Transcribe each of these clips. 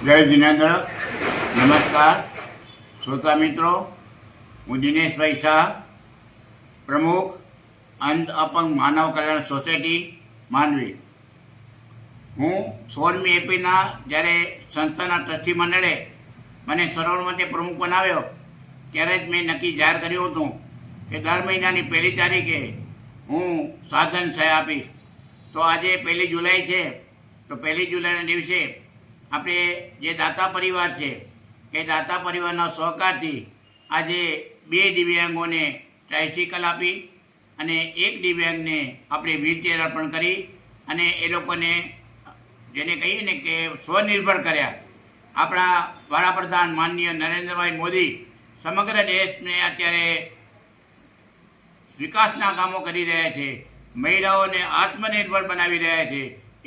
જય જિનેન્દ્ર. નમસ્કાર શ્રોતા મિત્રો, હું દિનેશભાઈ શાહ, પ્રમુખ અંધ અપંગ માનવ કલ્યાણ સોસાયટી માંડવી. હું 16મી એપ્રિલના જ્યારે સંસ્થાના ટ્રસ્ટી મંડળે મને સરોવરમતે પ્રમુખ બનાવ્યો ત્યારે જ મેં નક્કી જાહેર કર્યું હતું કે દર મહિનાની 1લી તારીખે હું સાધન સહાય આપીશ. તો આજે 1 જુલાઈ છે, તો 1 જુલાઈના દિવસે આપણે જે દાતા પરિવાર છે એ દાતા પરિવારના સહકારથી આજે 2 દિવ્યાંગોને ટ્રાયસિકલ આપી અને 1 દિવ્યાંગને આપણે વ્હીલચેર અર્પણ કરી અને એ લોકોને જેને કહીએ ને કે સ્વનિર્ભર કર્યા. આપણા વડાપ્રધાન માનનીય નરેન્દ્રભાઈ મોદી સમગ્ર દેશને અત્યારે વિકાસના કામો કરી રહ્યા છે, મહિલાઓને આત્મનિર્ભર બનાવી રહ્યા છે.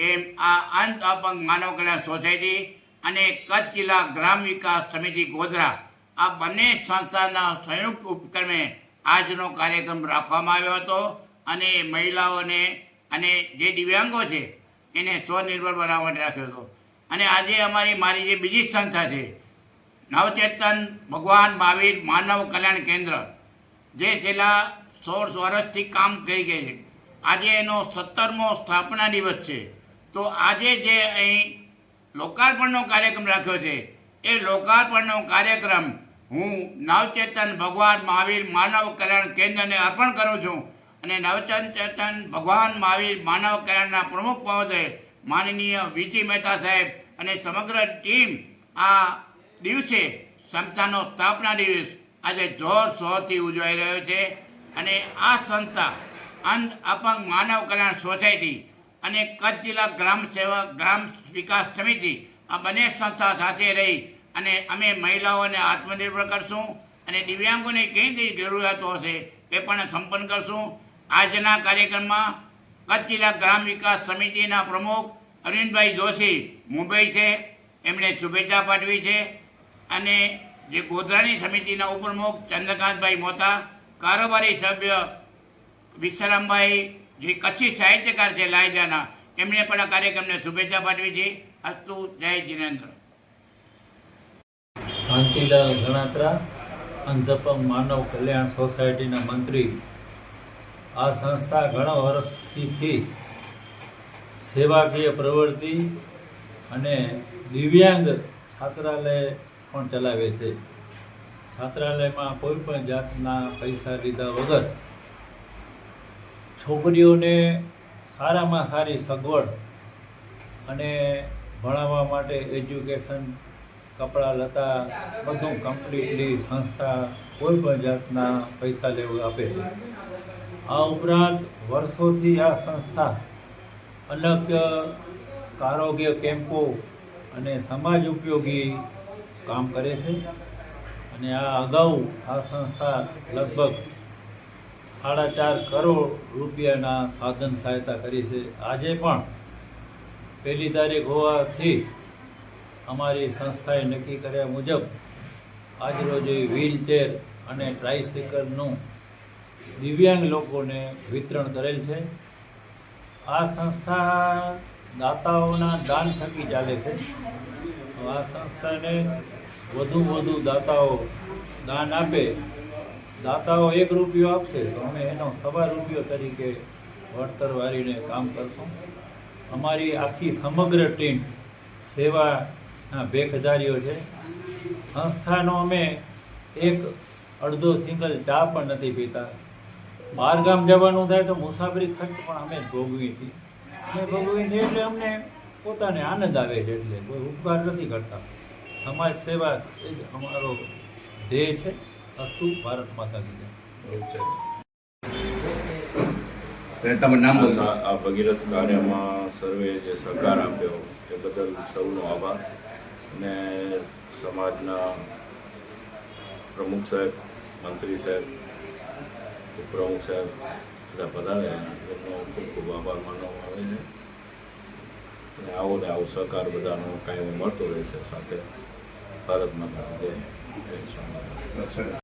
એમ આ અંધ અપંગ માનવ કલ્યાણ સોસાયટી અને કચ્છ જિલ્લા ગ્રામ વિકાસ સમિતિ ગોધરા આ બંને સંસ્થાના સંયુક્ત ઉપક્રમે આજનો કાર્યક્રમ રાખવામાં આવ્યો હતો અને મહિલાઓને અને જે દિવ્યાંગો છે એને સ્વનિર્ભર બનાવવા માટે રાખ્યો હતો. અને આજે મારી જે બીજી સંસ્થા છે નવચેતન ભગવાન મહાવીર માનવ કલ્યાણ કેન્દ્ર, જે છેલ્લા 16 વર્ષથી કામ કરી ગઈ છે, આજે એનો 17મો સ્થાપના દિવસ છે. તો આજે જે અહીં લોકાર્પણનો કાર્યક્રમ રાખ્યો છે એ લોકાર્પણનો કાર્યક્રમ હું નવચેતન ભગવાન મહાવીર માનવ કલ્યાણ કેન્દ્રને અર્પણ કરું છું. અને નવચેતન ભગવાન મહાવીર માનવ કલ્યાણના પ્રમુખ મહોદય માનનીય વીજી મહેતા સાહેબ અને સમગ્ર ટીમ આ દિવસે સંસ્થાનો સ્થાપના દિવસ આજે જોરશોરથી ઉજવાઈ રહ્યો છે. અને આ સંસ્થા અંધ અપંગ માનવ કલ્યાણ સોસાયટી અને કચ્છ જિલ્લા ગ્રામ વિકાસ સમિતિ આ બંને સંસ્થા સાથે રહી અને અમે મહિલાઓને આત્મનિર્ભર કરશું અને દિવ્યાંગોને કઈ કઈ જરૂરિયાતો હશે એ પણ સંપન્ન કરશું. આજના કાર્યક્રમમાં કચ્છ જિલ્લા ગ્રામ વિકાસ સમિતિના પ્રમુખ અરવિંદભાઈ જોશી મુંબઈ છે, એમણે શુભેચ્છા પાઠવી છે. અને જે ગોધરાની સમિતિના ઉપપ્રમુખ ચંદ્રકાંતભાઈ મોતા, કારોબારી સભ્ય વિશ્રામભાઈ જે કચ્છી સાહિત્યકાર છે લાયજાના, એમણે પણ આ કાર્યક્રમને શુભેચ્છા પાઠવી છે. અસ્તુ. જય જિનેન્દ્ર. શાંતિલાલ ગણાત્રા, અંધ અપંગ માનવ કલ્યાણ સોસાયટીના મંત્રી. આ સંસ્થા ઘણા વર્ષથી સેવાકીય પ્રવૃત્તિ અને દિવ્યાંગ છાત્રાલય પણ ચલાવે છે. છાત્રાલયમાં કોઈ પણ જાતના પૈસા લીધા વગર છોકરીઓને સારામાં સારી સગવડ અને ભણાવવા માટે એજ્યુકેશન, કપડાં લતા બધું કમ્પ્લીટલી સંસ્થા કોઈ પણ જાતના પૈસા લેવું આપે છે. આ ઉપરાંત વર્ષોથી આ સંસ્થા અનેક આરોગ્ય કેમ્પો અને સમાજ ઉપયોગી કામ કરે છે. અને આ અગાઉ આ સંસ્થા લગભગ 4.5 કરોડ રૂપિયાના સાધન સહાયતા કરી છે. આજે પણ 1લી તારીખ હોવાથી અમારી સંસ્થાએ નક્કી કર્યા મુજબ આજરોજ વ્હીલચેર અને ટ્રાયસિકલનું દિવ્યાંગ લોકોને વિતરણ કરેલ છે. આ સંસ્થા દાતાઓના દાન થકી ચાલે છે. આ સંસ્થાને વધુ દાતાઓ દાન આપે, દાતાઓ 1 રૂપિયો આપશે તો અમે એનો 1.25 રૂપિયો તરીકે વળતર વાળીને કામ કરશું. અમારી આખી સમગ્ર ટીમ સેવાના ભેખધારીઓ છે. સંસ્થાનો અમે અડધો સિંગલ ચા પણ નથી પીતા. બહાર ગામ જવાનું થાય તો મુસાફરી ખર્ચ પણ અમે જ ભોગવીએ છીએ. એટલે અમને પોતાને આનંદ આવે છે. એટલે કોઈ ઉપકાર નથી કરતા. સમાજ સેવા એ જ અમારો ધ્યેય છે. અસ્તુ. ભારત માતા કી જય. આ ભગીરથ કાર્યમાં સર્વે જે સહકાર આપ્યો એ બદલ સૌનો આભાર. અને સમાજના પ્રમુખ સાહેબ, મંત્રી સાહેબ, ઉપપ્રમુખ સાહેબ બધા પધાર્યા, એમનો ખૂબ ખૂબ આભાર માનવામાં આવે છે. અને આવો ને આવો સહકાર બધાનો કાયમ મળતો રહેશે. સાથે ભારત માતા જય. જય સ્વામિનારાયણ.